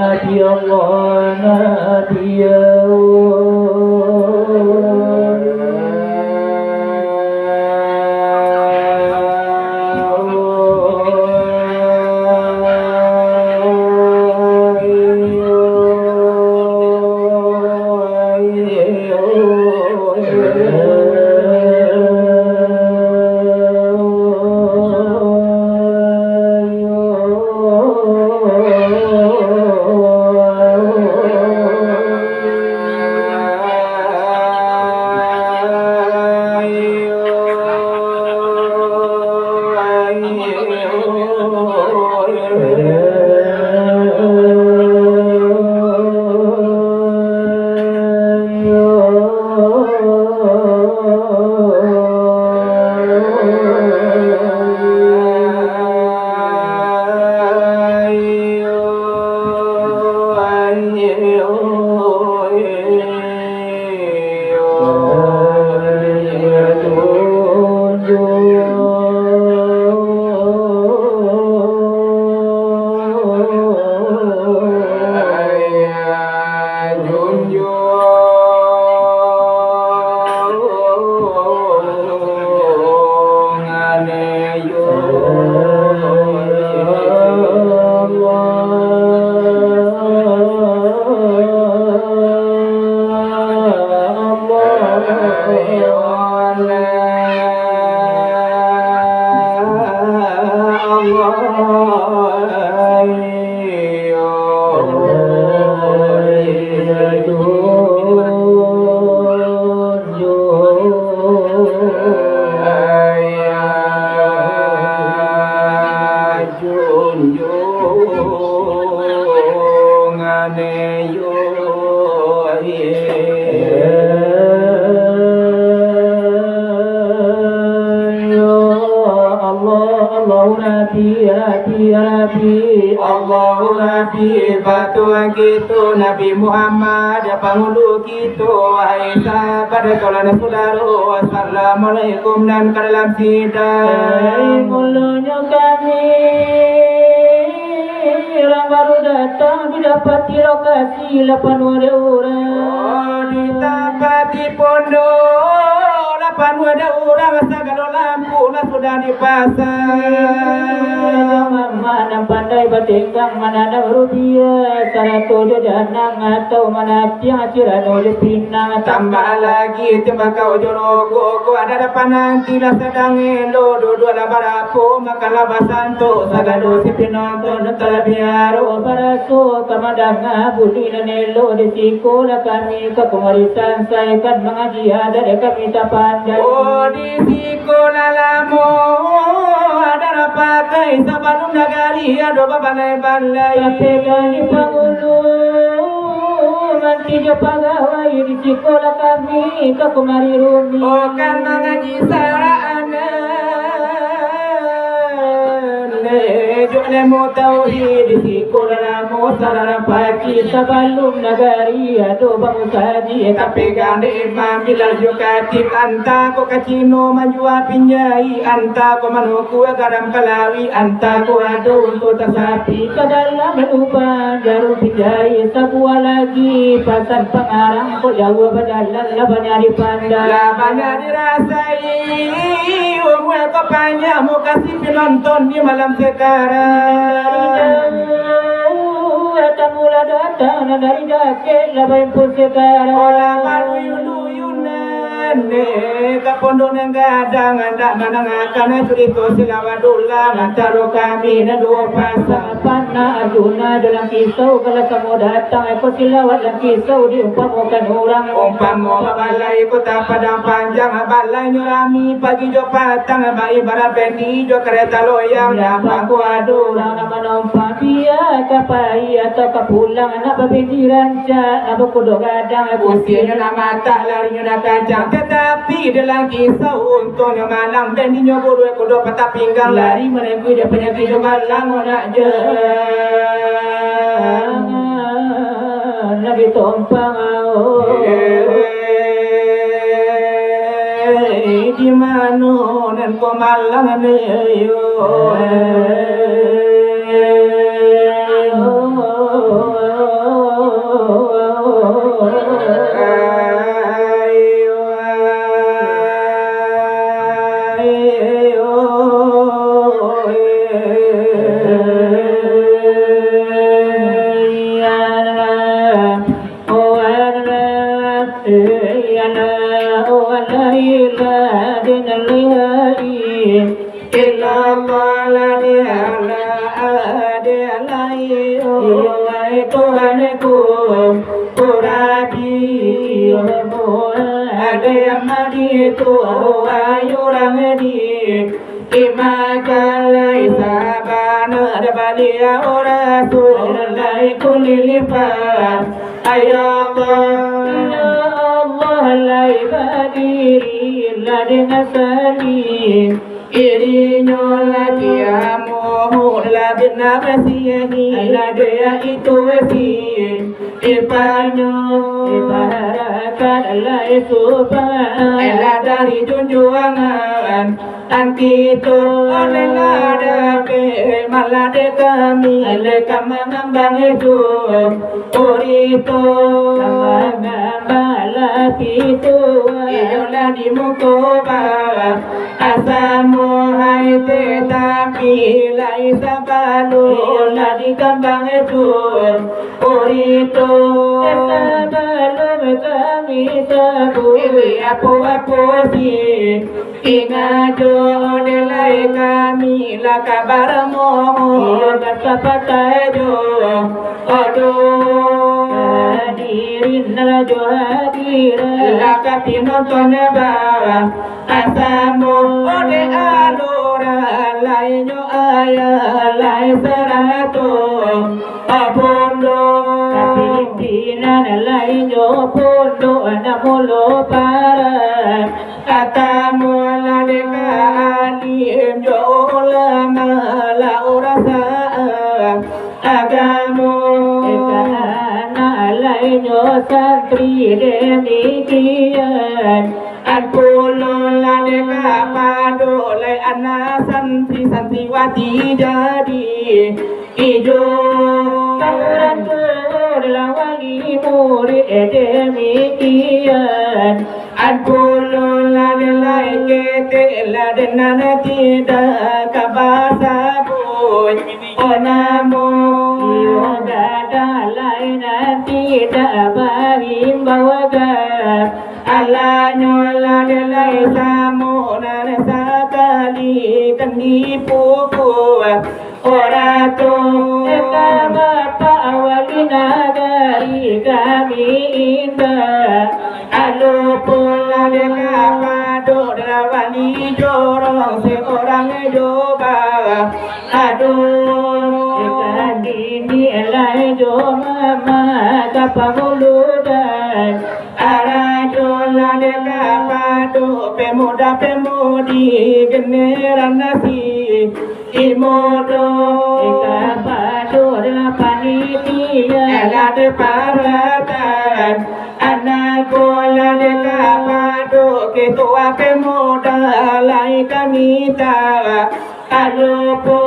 Nabi Allah Nabi Kita Nabi Muhammad penghulu kita wahai sahabat kaulah saudara assalamualaikum dan kalam sidang mulanya kami orang baru datang didapati lokasi 8 orang didapati pondok 8 orang segala lampu lah sudah dipasang mana pandai bertingkang mana ada rupiah cara tujuh janang atau mana tiang ciran oleh pinang tambah lagi timbang kau jorogo kau ada depan nanti lah sedang elo dua-dua lah baraku makan lah basanto sagado si pinonton telah biaro baraku kamadang budi dan elo di sikolah kami ke pemeriksaan saya kan mengaji ada kami tak pandai oh di sikolah lamo ada pakai sabanung nagari ada balai-balai pegang pangulu nanti jo pagawai di sekolah kami ke kemari rumi oh kan mengaji saraan Jole mo tauhid di sekolah mo sarana pagi sebelum nagari ado bangun saji tapi gande imam bilal jo katib anta ko kacino manjua pinjai anta ko manuku garam kalawi anta ko ado untuk tasapi kadalam lupa garu pinjai sebuah lagi pasal pengarang ko jauh berjalan labanya dipandang labanya dirasai umwe ko panjang mau kasih penonton di malam sekarang datang mula datang dari jaket labai pun sekarang olah baru yuyunan kapondok yang gadang anda menangakan cerita silawadullah antara kami dan dua pasang panah Arjuna dalam kisau kalau kamu datang aku silawat dalam kisau diumpamakan orang umpama balai kota padang panjang balai nyurami pagi jo patang ibarat bendi jo kereta loyang nampak kuadu orang nama nampak dia kapai atau kapulang anak babi rancak apa kuduk gadang usianya nama tak larinya nak kacang tetapi dalam kisau untungnya malang bendinya buru kuduk patah pinggang lari menengku dia penyakit jo malang nak je Nabi tumpang di mana nan ko malang ne yo Tuhanku Purabi ada yang madi tu ayurang di imakalai sabana balia ora tu lai kulilipa Allah lai badiri ladina salim irinya lagi amoh labina basihi ladea itu basi ipanyo ibarakat lai subhan ela dari junjungan antito olelada ke malade kami le kamangambang itu orito kamangambala pitu iyola di mukoba asamu hai te tapi lai sabalu iyola di kambang itu orito sabalu kami sabu apo si ingajo delai kami la kabar mo kapatajo odo hadirin la jo hadira la kapino toneba asamo ode alora lai nyo aya lai sarato abondo kapipina lai nyo pondo anamolo para katamu la deka alim jo lama la urasa agamu ekana lai nyo santri demikian Alpulo la deka pado lai ana santriwati jadi ijo la wali muri demikian Alpulo la de lai kete la de nana tidak kabasa boy onamo yoga dalai nanti tidak bahim bawaga ala nyola de lai samo nana sakali kani pupu orato ekabata awalina dari kami indah alo pola de kapado rawani jorong seorang joba aduh ekadini elai jo mama kapamuludan arajola de kapado pemuda pemudi generan nasi imodo kapado panitia elade paratan anak bola de kapado ketua pemuda lai kamita alupo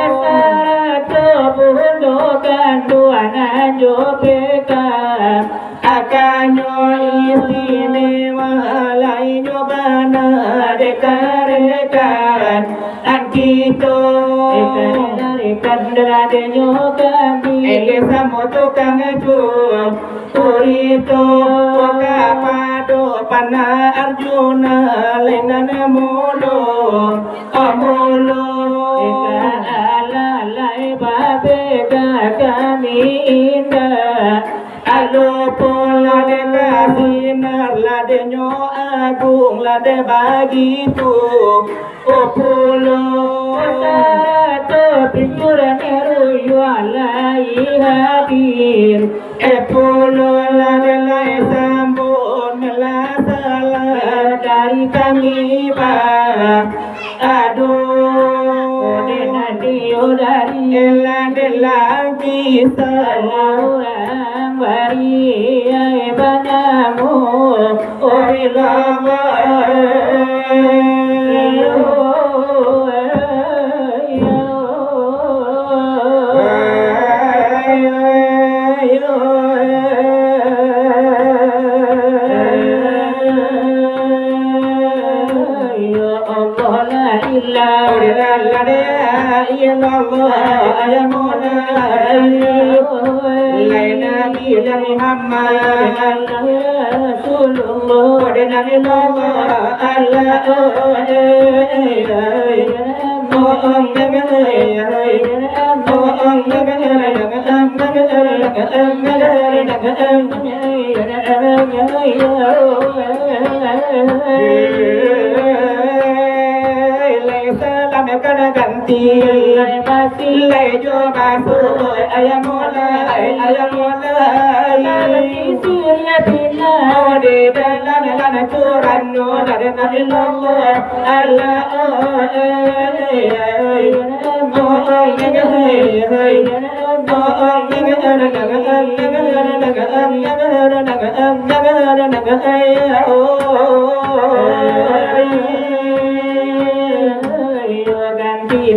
esarato bundo kanduana jopeka akanyo istimewa lai nyobana de karekan ankito kandra de nyokami ele samoto kangajo Purito kapado pana arjuna lenana molo amolo ala lai babe kami indah alo pola de kasinar la de nyo agung la de bagitu opulo to pinjura neru yo alai hadir epolo la de la sambon la sala dari kami ba aduh de nadi odari ela de la bisa orang bari ai banamu orilama ganti lejo basu ayamola sirya pina de dana curano dana ilmo Allah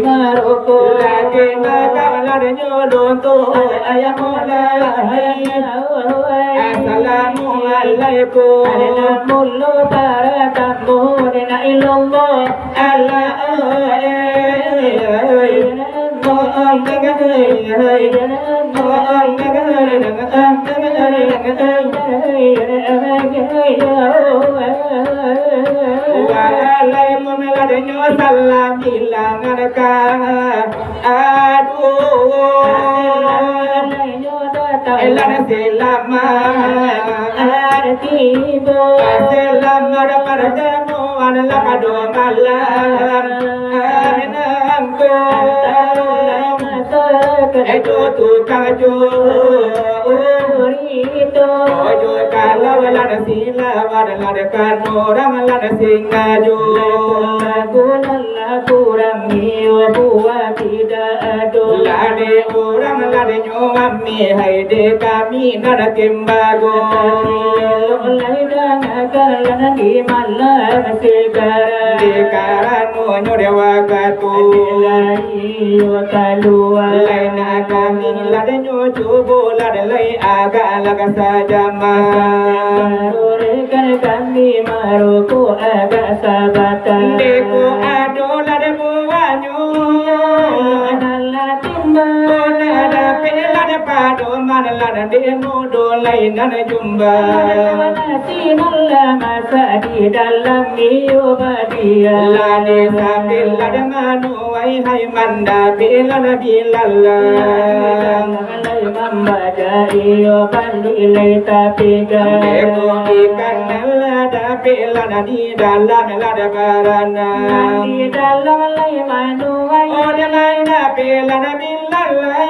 Maroko lagi nakala nyodon tu ayah mulai assalamualaikum mullu barakamu dina illallah Allah salam hilangan aduh elana selama artibo selama pada demo adalah kado malam anangku itu tukang itu ojo kalau lana sila wadala kan orang lana singaju kurang niwa buat tidak ada lade orang lade nyuami hai de kami nada kimbago lolai dang akan di malam segara de karano nyodewa katu lai wakalua lain kami lade nyocobo lade lai aga laga sajama kan kami maroko aga sabatan deko ado lade buanyo nala timba nada pela de pado manala de modo lain nana jumba sinalla masa di dalam miyobadia lade sambil lade manu ai hai manda bela nabilalla lai mambaja iyo bali lai tapiga deko ikan nala bela di dalam lade barana di dalam lai manu ai oh de mana bela nabilalla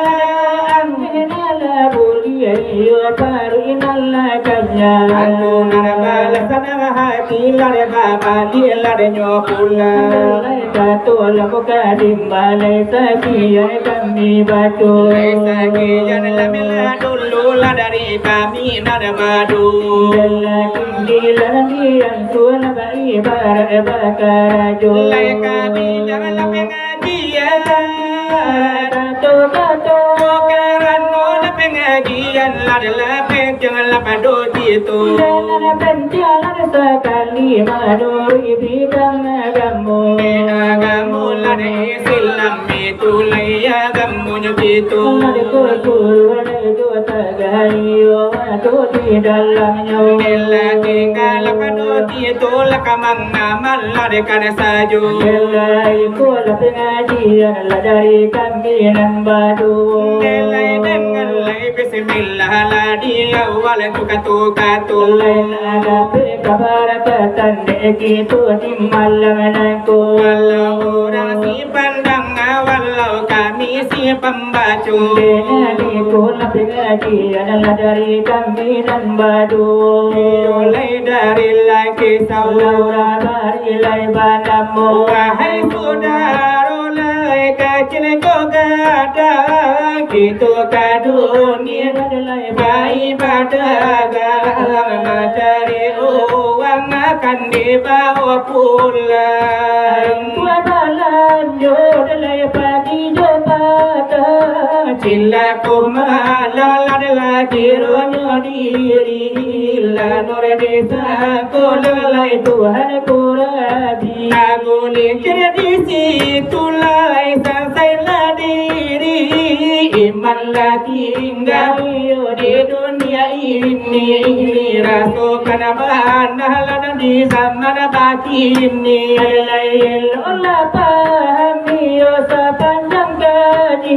anginala buliya iyo parinalla kanya anu narabala sana hati lade baba di lade nyopula katu lamuka dimbalai sakiya kami batu sakiya lamila dulu ladari kami nada madu lagi lagi yang suara bayi bakarajo lai kami jangan lape ngajian katu karano lape ngajian lape jangan lape doji itu jangan jalan sekali maduri bidang agamu agamu lade Islam itu lai agamu itu lade kultur lade tagayo ado di dalamnya bela tinggal pada itu lakamang amal lade kana saju bela iku lape ngajian ladari kami nambadu bela dengan lai bismillah ladi awal tukatu lain ada kabarakatan begitu di malam nanku walau orang si pandang walau kami si pembacu di kula pengaji adalah dari kami dan badu mulai dari lagi saudara dari lai banamu wahai saudara lai kecil juga ada gitu ke dunia lai baik pada mencari uang akan dibawa pulang buat jodalai pagi jopata cila kumala ladala jironyo diri la nore desa kolalai Tuhan kurabi aguli jadi situ lai sansai ladiri iman lagi tinggal di dunia ini rasukan abana di zaman bakini lain olah pahami sepanjang gaji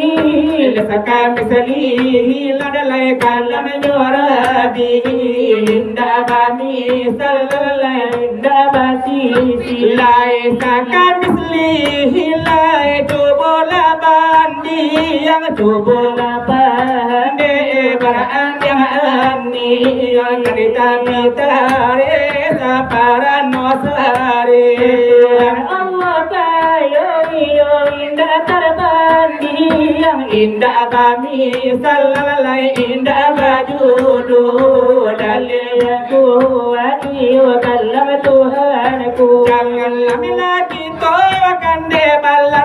Lesaka misali ladalai kalam nyorabi inda bami sallalai inda basi lai saka misli lai tubola bandi yang tubola bandi barang yang ani yang cerita mitare saparan nosare Allah kayo yo inda terbandi yang indah kami sallalai indah bajudu dalilku wadiyo kalam Tuhanku janganlah lagi toyakan de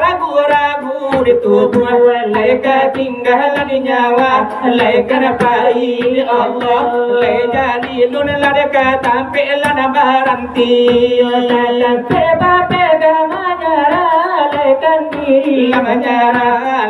ragu-ragu di tubuh laika tinggal di nyawa laika napai Allah lai jadi lun ladeka tampil na baranti sampai bapa gamanya laikan diri gamanya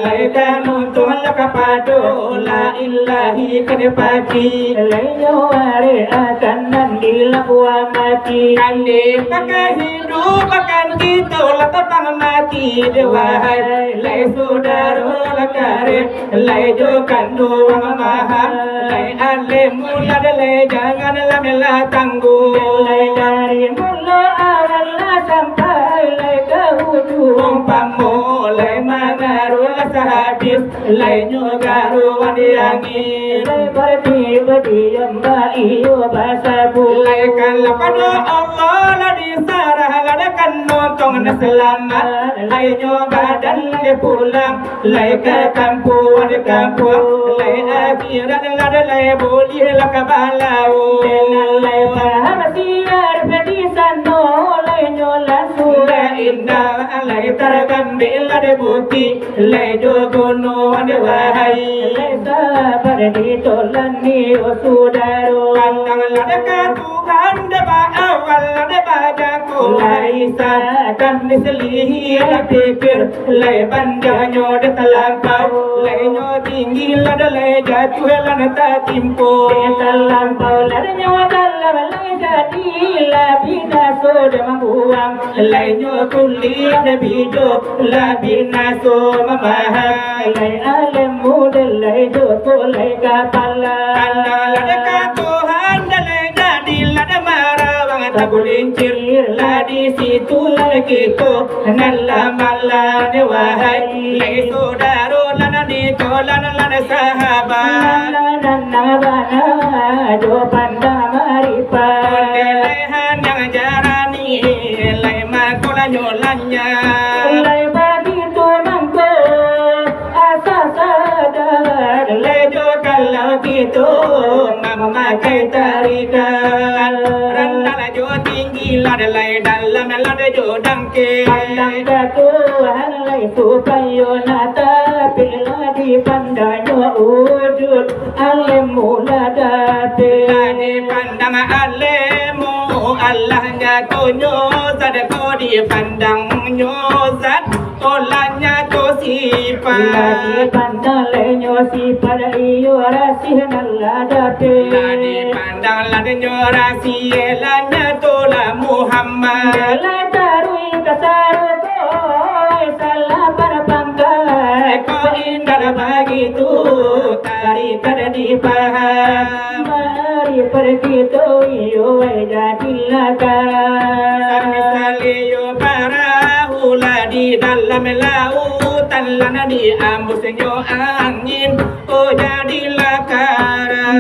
laikan untuk lakapado la ilahi kadepati lainyo are akan nandila buah mati kande pakai hidup akan kita lakapang mati dewahai lai saudara lakare lai jo kandu mamaha lai ale mula lai jangan lamela tangguh lai dari mula awal sampai lai ke ujung pamu lai mangarul sahabis lai nyogaru wadiangi lai berdiam iyo basabu lai kalapado Allah la disarah ladakan nonton selamat lai nyobadan de pulang lai ke kampung lai akhirat lai boleh lakabalau lai bahasiar pedisan no lai nyolan sura indah lai tergambil de bukti lai jogono de wahai lai sabar di tolan ni sudaro kandang ladaka Tuhan de ba awal de bajaku lai sakan mislihi pikir lai bandanyo de talampau lai nyo tinggi lada lai jatuh lana tak timpo talampau lada nyawa dalam lai jadi labina so de membuang lai nyo kulit de bijo labina so mamaha lai alam muda lai joko lai kapala lada Tuhan dan lai jadi lada marawang tak kulincir di situ lagi ko nalla malla de wahai lai saudara lana di tolan lana sahabat lana bana jo panda maripa lai yang jarani lai makola nyolanya lai bagi tu mangko asa sadar lai jo kalau gitu mama kai tarikan randala jo tinggi lada lai dalam lada jo dangke pandang datu halai supayo nata bila di pandanyo wujud alemu lada di pandang alemu Allahnya tonyo zat ko di pandang nyo zat tolanya to sifat di pandang lenyo sifat iyo rasih lada di pandang lada nyo rasih lanya tola Muhammad la tarui kasaru ko salah para pangkai ko indah begitu tarikan di paham mari pergi to iyo jadilah kan misali yo para hula di dalam lautan lana di ambusnya angin oh jadilah karam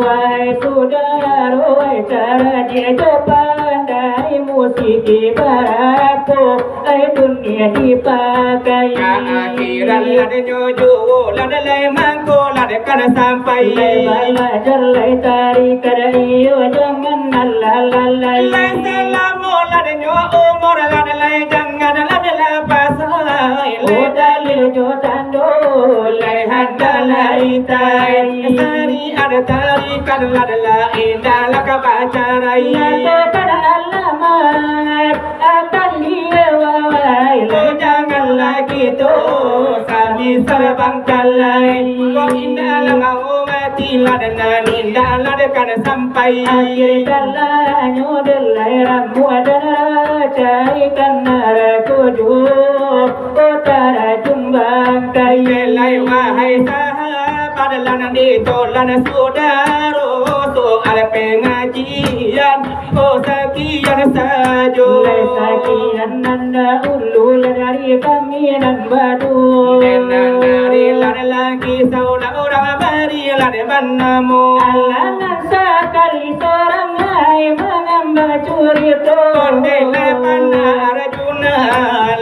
wahai saudara wahai cara dia pandai musik barato ai dunia dipakai akhirat lada nyojo lada lai mangko lada kana sampai belajar lai tarikan iyo jangan lalai lai salamu lada nyo umur lada lai jangan lada lapasai lai dalil jo tando lai handalai tai sari ada tarikan lada lai dalam kabacarai pada alamat akan dia wawai jangan lagi tu kami serbang kalai kau indah langau hati ladan ninda ladakan sampai akhir kala nyodelai ramu adana carikan narakudu utara jumbang kai lai wahai sahabat lan dito lan saudaro so ale pengajian oh sekian saja sekian nanda ulul dari kami dan badu dari lagi saudara bari lan manamu alangan sekali seorang hai mengambang curito kondele pana arjuna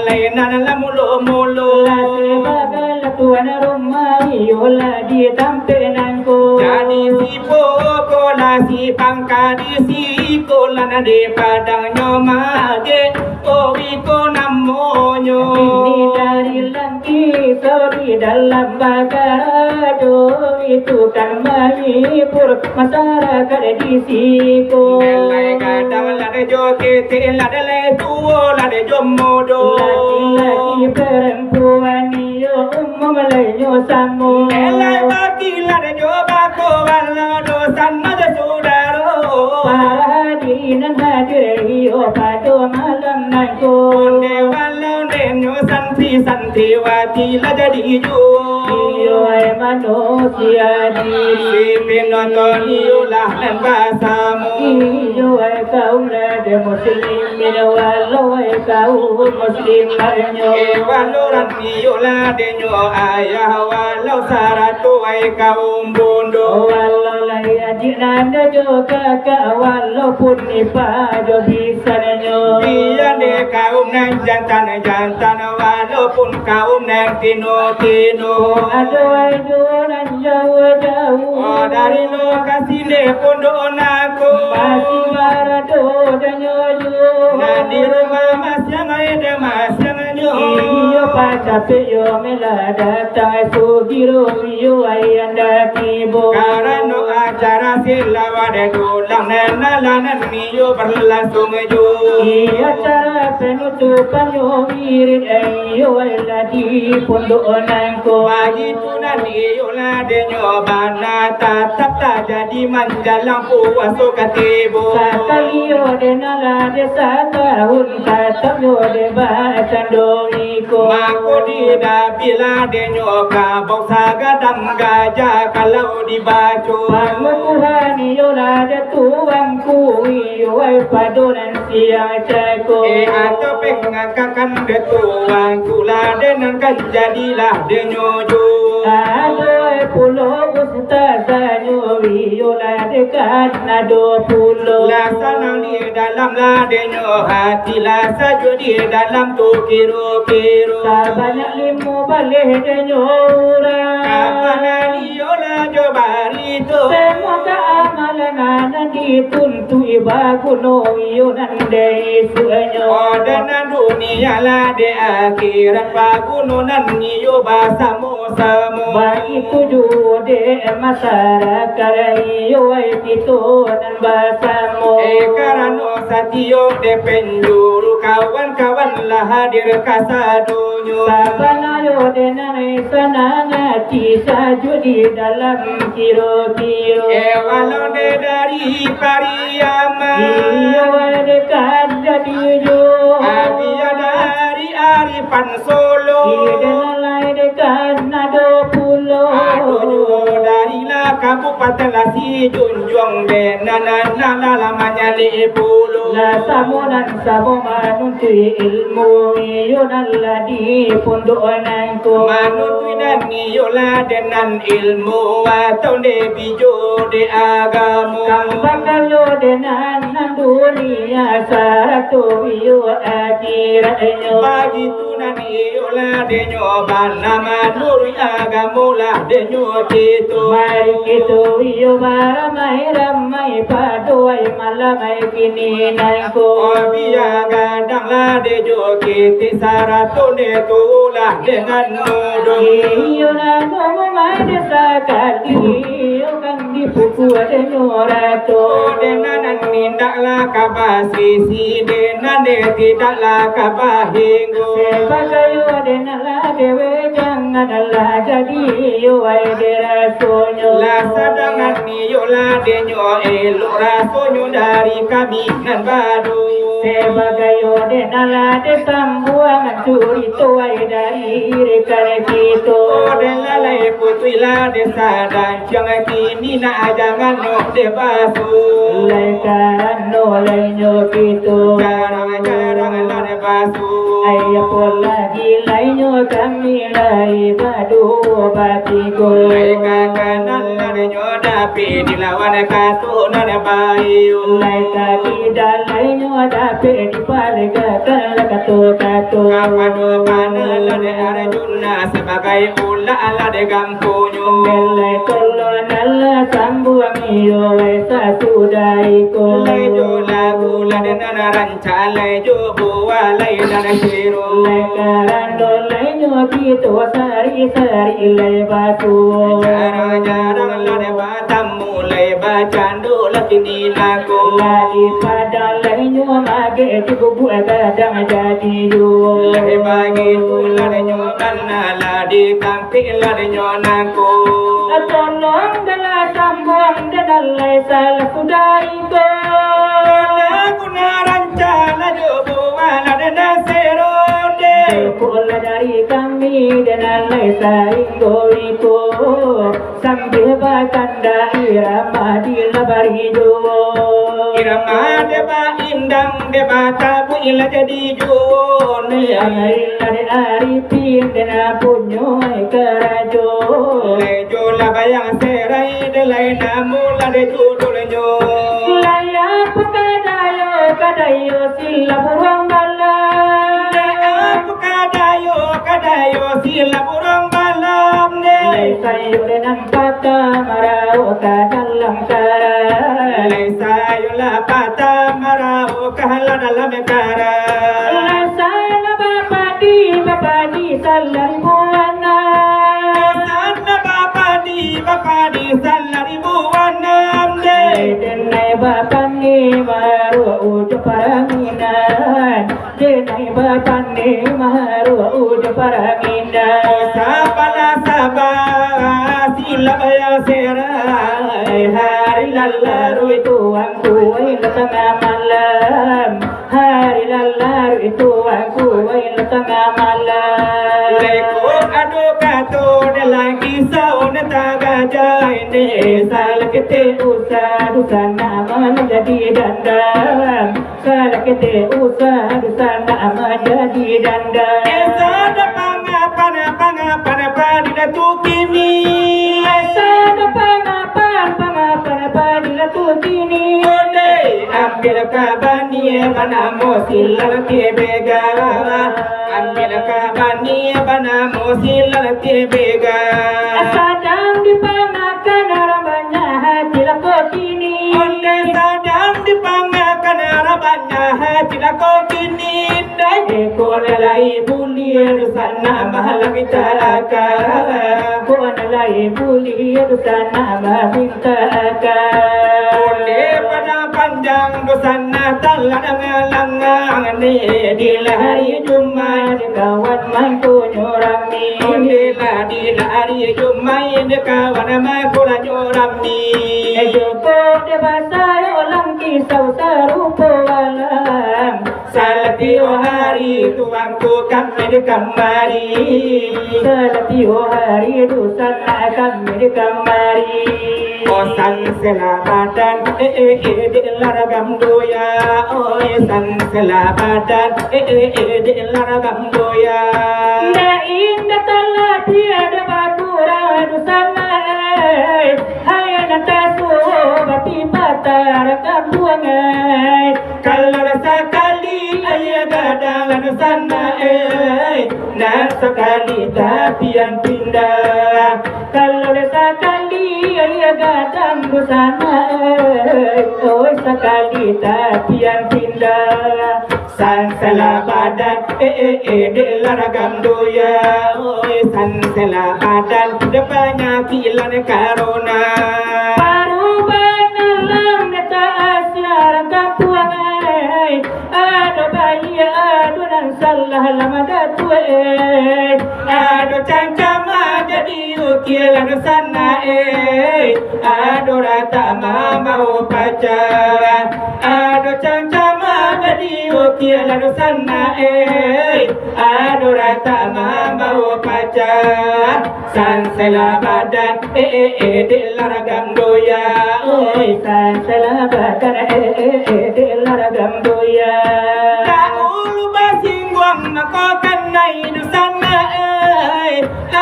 lainan lamulo sebagai tuan rumah yola di tampenanku jadi si pokola si pangkadi si kola de padang nyomage owiko namonyo ini dari langit di dalam bagado itu kan menghibur masyarakat di siku Lai kadang lade joget lade le tuo lade jomodo laki-laki perempuan yo umum leyo samu Lai baki lade jobako walado sanna saudaro para hadirin hadir yo pada malam nanku Onde walau nenyo santi wati la jadi ju yo ai manusia si penonton iulah dan bahasamu yo ai kaum lada muslimin walau ai kaum muslim lainnya walau iulah denyo ayah walau saratu ai kaum bondo walau lai adik nanda jo kakak walaupun ipa jo bisa nyo biar de kaum nang jantan walaupun kaum nang tino aduh nan jauh oh dari lokasi de pondok naku masih barado danyo nah di rumah mas yang iyo pacape yo melada tai sugiro yo ayanda tibo karena acara silawade dulang nenalan miyo berlangsung jo iya cara penutupan yo wirid ayo ladi pondok nangko bagi tunan iyo lade nyobana tatap tak jadi manjalang puaso katibo sakali yo denala desa tahun tatap yo deba candoniko mako di dabila de nyoka bangsa gadam gajah kalau dibaco Tuhan yo lada tuangku yo ai padonan siang ceko atau pengangkakan de tuangku lade nan kan jadilah de nyojo adoy pulo ustazanyo yo lade kan nado pulo laksana di dalam lade nyo hati lasa jo di dalam tu kiro banyak limu baleh de nyora kapana diola jo barito semoga amalan dituntu ibaguno yo nande suenyo Odana dunia la de akhirat pagununan yo basamu samu bagi tujuh de masyarakat yo itu dan basamu karano satio de penjuru kawan-kawan lah hadir kasadunyo sabana yo de nane sanangati saju di dalam kiro-kiro walau de dari Pariaman iyo de kada dijo abia dari Arifan Solo idenalai de kana do pulo aduh dari la Kabupaten Lasi Junjung de nana lamanya le pulo la samonan samoman untuk ilmu iyo naladi pondok nangko manutui dan niyola dengan ilmu atau de bijo de agamu Kampakal yo denan dunia saratu yo akhirat yo bagi tunan iyola de nyoban nama nuri agamu lah de nyotitu mari kita yo ramai paduai malamai kini nangko biya gadang lah de jokiti saratu de tulah dengan nudu iyo na no mai desa kali yo kan di kuku ada nyorato Denanan tidaklah kabasi si denan de tidaklah kabahinggo sebagai wadenala dewe janganlah jadi yuai derasonyo la sadangan ni yola denyo elok rasonyo dari kami nan badu sebagai wadenala desambuang curi tuai dari rekan kita Delalai putila desa dan jangan kini nak jangan nok de basu Lekan no lainyo kita jarang la de basu Ayah pun lagi lainnya kami lai badu batiku Mereka kanan la de nyoda pi dilawan kasu na de bayu Laika tidak lainnya dapat dipalingkan katu-katu Kapado kana la de arjuna sebagai ula la de gampunyo Melai tolong Allah sambuang iyo esa sudaiku Lejo lagu la de nana ranca lejo buwa lai nana siru Lekarando lainnya kita sari-sari lai batu Jarang-jarang la de batamu lai bacandu lakini lagu Lagi pada lainnya mage dibubu kadang jadi yu Lai bagi la de nyoban la di kampi la de nyonaku Tolong dalam sambung dan lai salah sudaiku Lagu naranca la jo buwa la de nasirode Pula dari kami dan lai sainggoiku sambil bakanda irama di labarijo Irama deba indang deba tabu ila jadi juon Ari pin dan punyo kerajo Lejo la bayang serai de lai namu la de judul nyo Layak kadayo sila burung balam De aku kadayo sila burung balam ne Sayo dengan kata marau ke dalam kara Lai sayo la pata marau kahala dalam kara Sana bapa di salari buana Sana bapa di salari buanam de Denai bapa ni maru ujo paranginan Denai bapa ni maru ujo paranginan Sabala sila bayang serai hari lalu itu aku wain tengah malam Hari lalu itu aku wain tengah malam Lekuk adu kato de lagi saun taga jai ne sal kete Usaha dusa nama menjadi dandang Salah kita usaha dusa nama jadi dandang Esada pangapan di datu kini Sada pangapan di latu kini Ode ambil kabani bana mosil ke bega Ambil kabani bana mosil ke bega Sadang dipangakan ramanya hati lako kini Onde sadang dipangakan rabanya hati lako kini Eko lalai bulir sana mahal kita akal Ko nalai bulir sana minta akal Onde pada panjang dosana talang langang ni di hari Jumat kawan mantu nyorami Onde la di hari Jumat kawan mantu nyorami Joko de basai olang kisau sarupo alam Salatio hari tuangku kami di kamari Salatio hari dosana kami di kamari San selabadan di laragam doya san selabadan di laragam doya Na indah telah tiada bakurang dosana Hai nantasu bapi patarakan buangai kalau rasa kali ayah gadang sana dan sekali tapi yang pindah Kalau sekali ayah gadang busana Oh sekali tapi yang pindah san selabadan di laragam doya san selabadan depannya kilan karona Baru tua ado cangcama jadi ukiran sana ado rata mama pacar ado cangcama jadi ukiran sana ado rata mama pacar sansela badan dilaragam doya sansela badan dilaragam doya taulu basingwang nako kanai du sana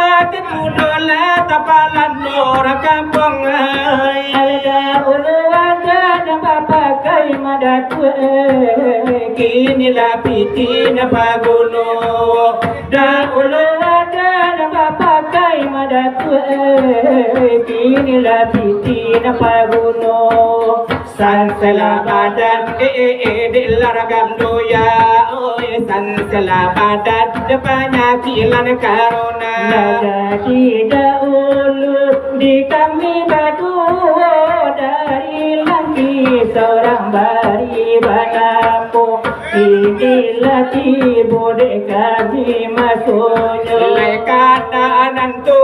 ate mudola tapalan ora kampung ada uluwada na papakai madatu kini lapiti na paguno da uluwada na papakai madatu kini lapiti na paguno sansela badan dilaragam doya sansela badan depannya kilan karona jadi dahulu di kami berdua dari lagi seorang bari banapo inilah tibu de kami masuknya lekana nantu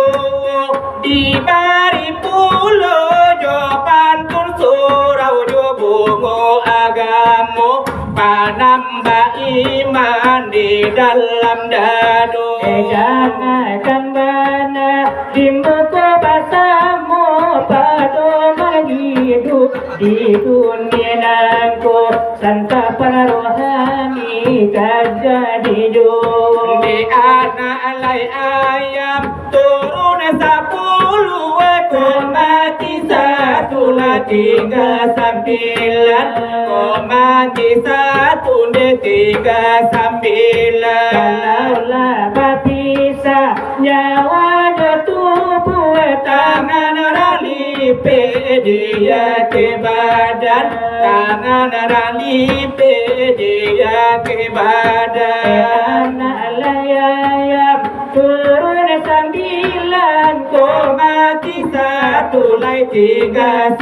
di bari pulo jawaban tur surau bungo agamo panambah iman di dalam dadu jangan bana dimbuku basamu padoman hidup di dunia nangku santapan rohani kajadi jum di anak alai ayam turun 10 ekor mati 1 lah 39 kau mati 1 deh 39 kalaulah berpisah nyawa tubuh tangan ralipe dia ke badan tangan ralipe dia ke badan alayayam turun 9 kau mati 1 lai 38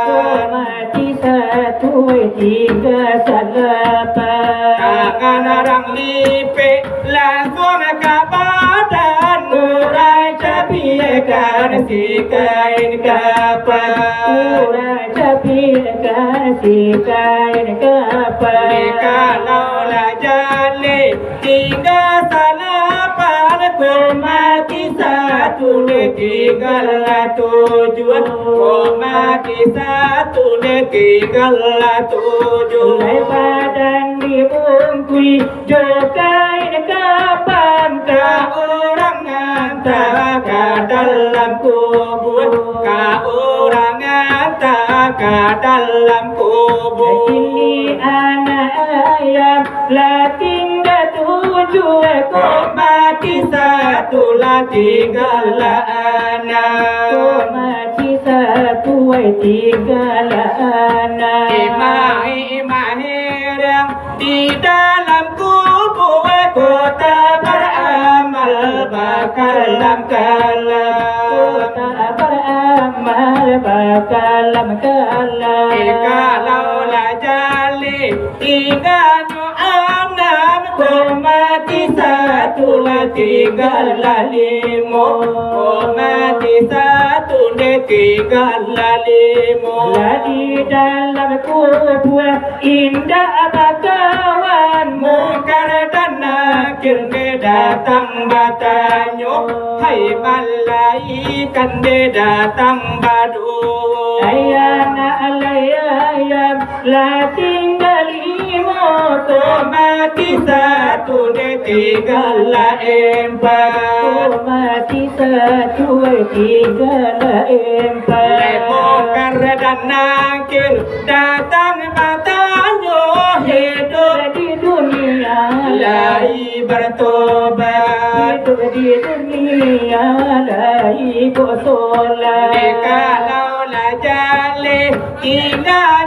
kau mati 1 38 tangan orang lipe langsung ke badan urai capikan si kain kapan urai capikan si kain kapan kalau lah jale tinggal salapan kau mati 1 tinggal 7 kau mati 1 tinggal 7 lai badan dibungkui jokain kapan ka orang nganta ka dalam kubur ka orang nganta ka dalam kubur kini anak ayam lah tinggal 7 kau mati 1 lah tinggal anak kau mati 1 tinggal anak imah di dalam kubur kota beramal bakalam kota beramal bakalam kalau lah jali tinggal enam kau mati 1 lah tinggal 5 kau mati 1 deh tinggal 5 lah di dalam kubur indah bakawan mungkar dan nakir datang batanyo hai malaikat datang badu ayana alayam la tinggal 5 kau mati 1 deh tinggal 4 kau mati 1 tinggal 4 mungkar dan nakir datang batanyo hidup di dunia lai bertobat hidup di dunia lai bersolat kalau lah jale tinggal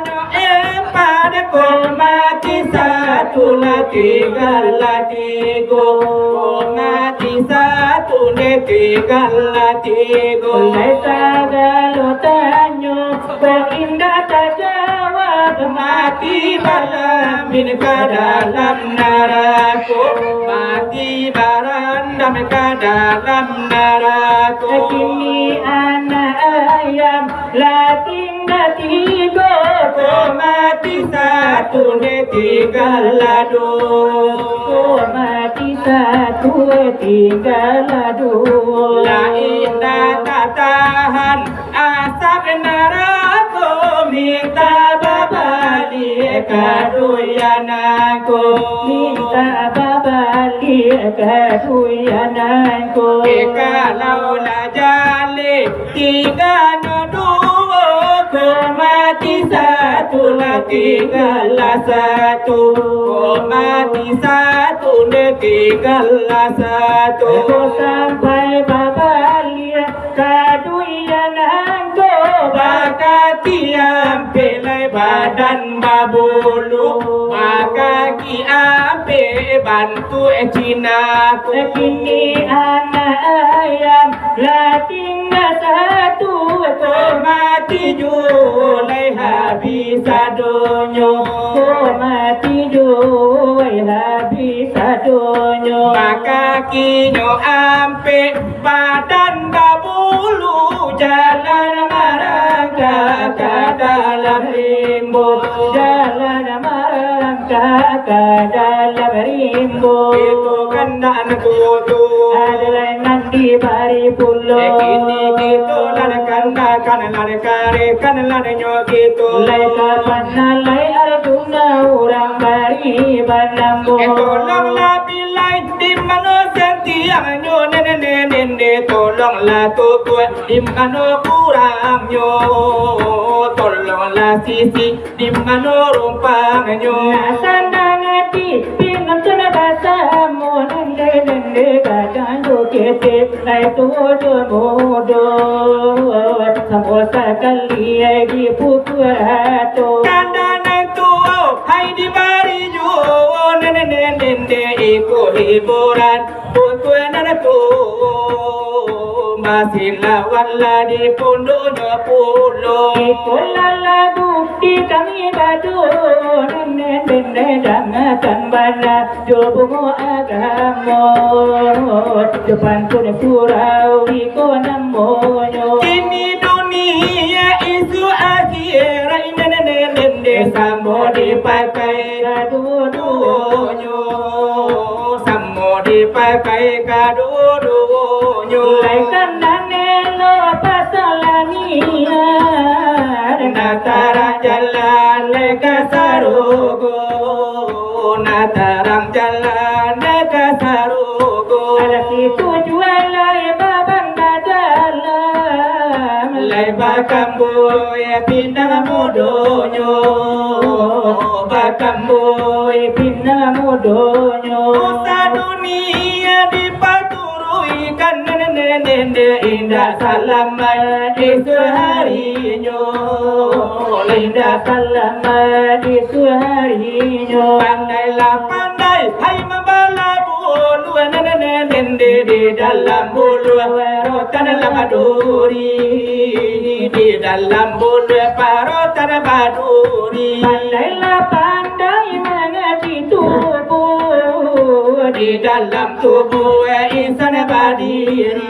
pada kau mati 1 lah tinggal 3 kau mati 1 deh tinggal 3 lai sagalo tanyo kau indah tak jawab mati balamin ke dalam neraka, mati barandam ke dalam neraka. Kini anak ayam lah tinggal tiga, Mati satu ne tinggal dua, mati satu tinggal dua. la indah tak tahan asap neraka, minta babalik kaduyananku, Minta babalik kaduyananku. kalau lah jalik tiga dua, mati satu lah tinggal satu, mati satu lah tinggal satu. Aku sampai babalik kaduyananku, Kaki ambil badan babulu, kaki ambil bantu Cina. kini anak ayam lah tinggal satu, Mati julai habis dunia, mati jual habis dunia. maka kinyo ambil badan babulu, jalan marangka ke dalam limbo, Jalan merangkak ke dalam rimbo. itu kenaan kutu. Adalah nanti bari pulau. Kini gitu lada kanda kan lada kare kan lada nyo gitu. Lai kapan lai Arjuna orang bari banambo. Tolonglah bilai di mana sentiang nyo nene tolonglah tuku di mana kurang nyo, tolonglah sisi di mana rumpang nyo. Sandang hati pinam cina basa mo nende kadang do kete lai todo modo samosa kali di pukurato. Kandanan tuo hai di bari jo nene iko hiburan untuk nana tuo masih lawan lah di pondoknya pulau. Ikolala bukti kami batu nende jangan bala jobo agamo depan tu surau iko namoyo. Ini dunia isu akhirat nene samo dipakai kadu-duonyo, samo dipakai kadu-duonyo. Lai kanane lo pasalania Natarang jalan leka sarugo, natarang jalan leka sarugo. ada situ jual lai babang dalam Lai bakambo ya pindah modonyo, bakambo ya pinna modonyo. usa dunia dipaturui kan nene indah salaman di seharinya, Indah salaman di suharinya. pandailah pandai hai membala bulu nene di dalam bulu rotan lamaduri, di dalam bulu parotan baduri. Pandailah pandai mengerti tubuh Di dalam tubuh insan berdiri,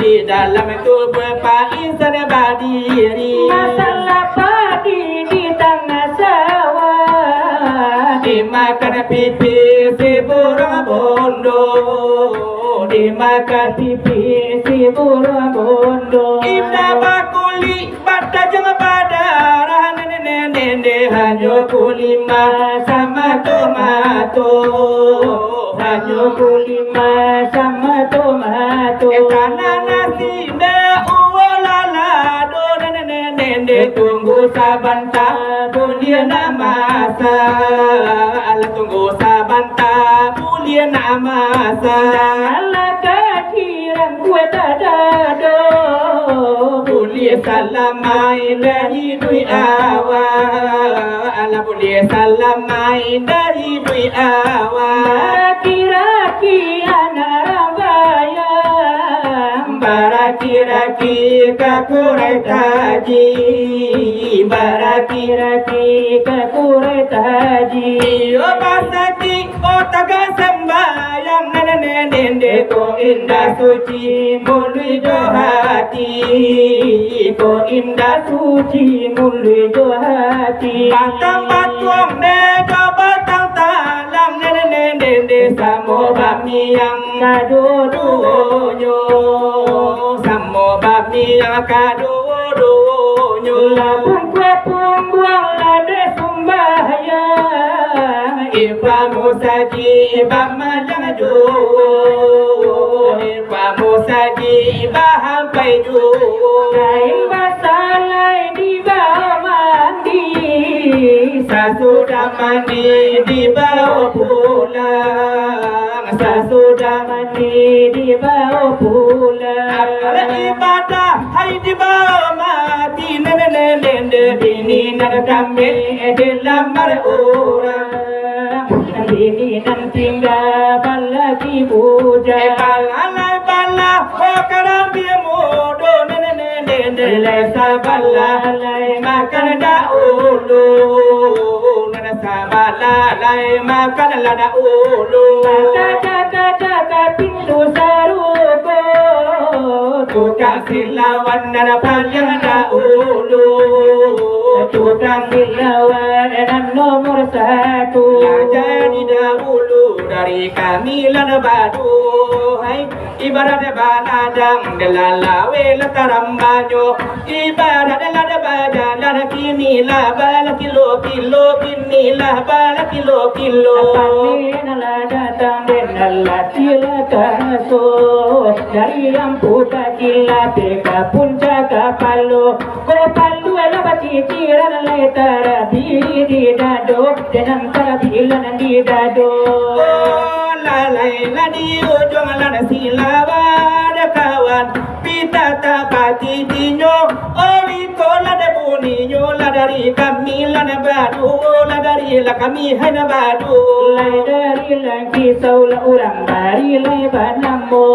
di dalam tubuh insan berdiri. masalah padi di tengah sawah. Dimakan pipi si burung bondo, Dimakan pipi si burung bondo. Indah bakuli pada jangan pada nene hanya kulima sama tomato, Hanya kulima sama tomato. Karena nasi ne uwalala do nene tunggu sabanta bulia namasa, ala tunggu sabanta bulia namasa. Ala kakiran kue dadado. Bulia salamai dari dui awa, ala bulia salamai dari dui awa. Raki-raki anak rambaya. Baraki-raki kakurai taji, baraki raki kakure taji Iyo basaki otaga sembayang nene ko indah suci mului hati ko indah suci mulai hati batang batuang ne batang talang nene samo bamiang kadodo yo samo bamiang kadodo yo lapung kepung buang lade sembahyang Ipa musaji iba malang Ipa musaji iba hampai kain basalai di bawah mandi Sesudah mandi dibawa pulang Sesudah mandi dibawa pulang Akal ibadah hai dibawa mati Nene bini nada kami dilamar orang Bini nan tinggal lagi puja Bala oh karambi mudo Nene lesa bala makan daulu Nene sabala makan lada ulu Jaga pintu saruko Tukang silawan nada panjang daulu Tukang silawan dan nomor satu jadi dahulu dari kami lana badu hai ibarat baladang delalawe lataram banyo ibarat lada badan lada kini lah bala kilo kini lah bala kilo Apabila lah datang dan lah silakan so dari yang puta kila teka puncak kapalo ko palu ala bati tiran letara di dado dengan karabilan di dado lalai ladi ujung lana silawa ada kawan pita tapati dinyo oli kola de buninyo la dari kami lana badu la dari la kami hana badu lai dari lagi saula orang dari lai banamo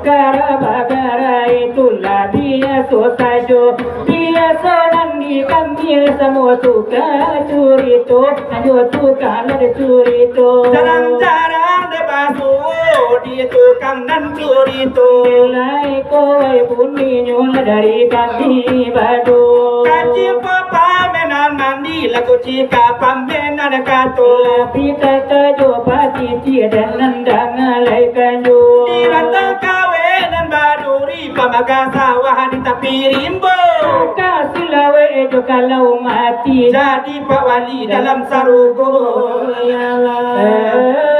karabagara itulah biasa saja biasa nanti kami semua suka curito hanya suka ada curito jarang de basu di tukang nan curito lai koi buninyo dari kami badu kaji papa menan mandi lagu cika pambenan kato pita tajo pati tiada nandang lai kanyo di rantau kawenan baduri pamaga sawah di tepi rimbo kasih lawe ejo kalau mati jadi pak wali dalam sarugo ya Allah